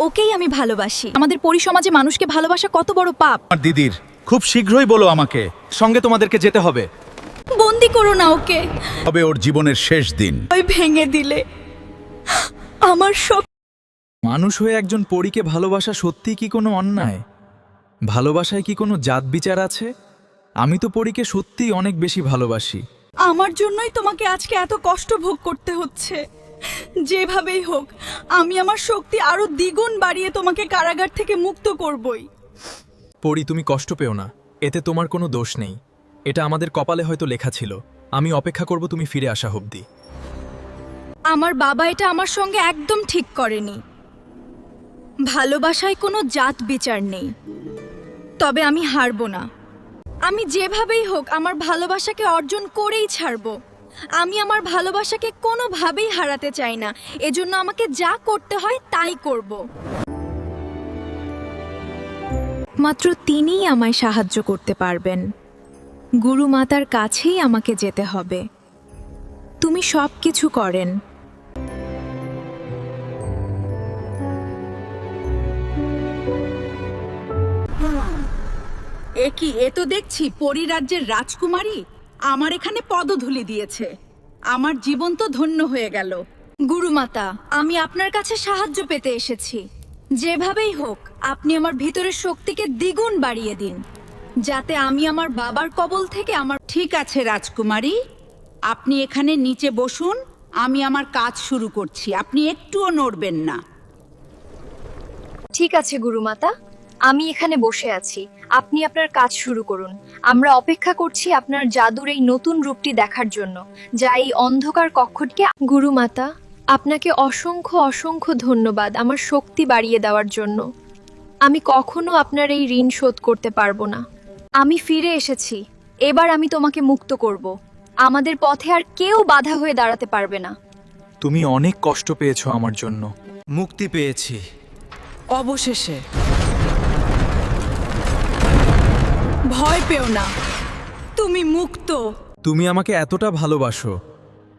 ওকেই আমি ভালোবাসি। আমাদের পরিসমাজে মানুষকে ভালোবাসা কত বড় পাপ। আমার দিদির খুব শীঘ্রই বলো আমাকে, সঙ্গে তোমাদেরকে যেতে হবে। বন্দি করো না ওকে। হবে ওর জীবনের শেষ দিন। ওই ভেঙে দিলে আমার সব। মানুষ হয়ে একজন পরীকে ভালোবাসা সত্যি কি কোনো অন্যায়? ভালোবাসায় কি কোনো জাত বিচার আছে? আমি তো পরীকে সত্যিই অনেক বেশি ভালোবাসি। আমার জন্যই তোমাকে আজকে এত কষ্ট ভোগ করতে হচ্ছে। যেভাবেই হোক আমি আমার শক্তি আরো দ্বিগুণ বাড়িয়ে তোমাকে কারাগার থেকে মুক্ত করবই। পরী, তুমি কষ্ট পেও না, এতে তোমার কোনো দোষ নেই। এটা আমাদের কপালে হয়তো লেখা ছিল। আমি অপেক্ষা করব তুমি ফিরে আসা অবধি। আমার বাবা এটা আমার সঙ্গে একদম ঠিক করেনি। ভালোবাসায় কোনো জাত বিচার নেই। তবে আমি হারবো না। আমি যেভাবেই হোক আমার ভালোবাসাকে অর্জন করেই ছাড়বো। আমি আমার ভালোবাসাকে কোনোভাবেই হারাতে চাই না। এজন্য আমাকে যা করতে হয় তাই করব। মাত্র তিনিই আমায় সাহায্য করতে পারবেন। গুরু মাতার কাছেই আমাকে যেতে হবে। তুমি সব কিছু করেন। এ তো দেখছি পরিরাজ্যের রাজকুমারী আমার এখানে পদধূলি দিয়েছে। আমার জীবন তো ধন্য হয়ে গেল। গুরুমাতা, আমি আপনার কাছে সাহায্য পেতে এসেছি। যেভাবেই হোক আপনি আমার ভিতরের শক্তিকে দ্বিগুণ বাড়িয়ে দিন, যাতে আমি আমার বাবার কবল থেকে আমার। ঠিক আছে রাজকুমারী, আপনি এখানে নিচে বসুন। আমি আমার কাজ শুরু করছি, আপনি একটুও নড়বেন না। ঠিক আছে গুরুমাতা, আমি এখানে বসে আছি। আপনি আপনার কাজ শুরু করুন। আমরা অপেক্ষা করছি আপনার জাদুর এই নতুন রূপটি দেখার জন্য, যা এই অন্ধকার কক্ষটিকে। গুরুমাতা, আপনাকে অসংখ্য অসংখ্য ধন্যবাদ আমার শক্তি বাড়িয়ে দেওয়ার জন্য। আমি কখনো আপনার এই ঋণ শোধ করতে পারবো না। আমি ফিরে এসেছি। এবার আমি তোমাকে মুক্ত করব। আমাদের পথে আর কেউ বাধা হয়ে দাঁড়াতে পারবে না। তুমি অনেক কষ্ট পেয়েছো আমার জন্য। মুক্তি পেয়েছি অবশেষে। ভয় পেও না, তুমি মুক্ত। তুমি আমাকে এতটা ভালোবাসো।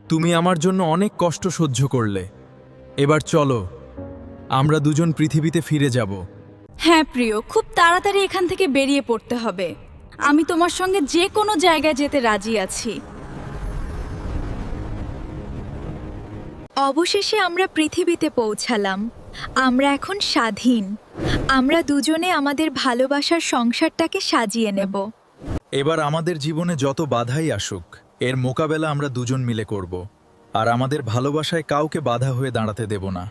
তুমি আমার জন্য অনেক কষ্ট সহ্য করলে। এবার চলো, আমরা দুজন পৃথিবীতে ফিরে যাব। হ্যাঁ প্রিয়, খুব তাড়াতাড়ি এখান থেকে বেরিয়ে পড়তে হবে। আমি তোমার সঙ্গে যে কোনো জায়গায় যেতে রাজি আছি। অবশেষে আমরা পৃথিবীতে পৌঁছালাম। আমরা এখন স্বাধীন। আমরা দুজনে আমাদের ভালোবাসার সংসারটাকে সাজিয়ে নেব। এবার আমাদের জীবনে যত বাধাই আসুক, এর মোকাবেলা আমরা দুজন মিলে করব। আর আমাদের ভালোবাসায় কাউকে বাধা হয়ে দাঁড়াতে দেব না।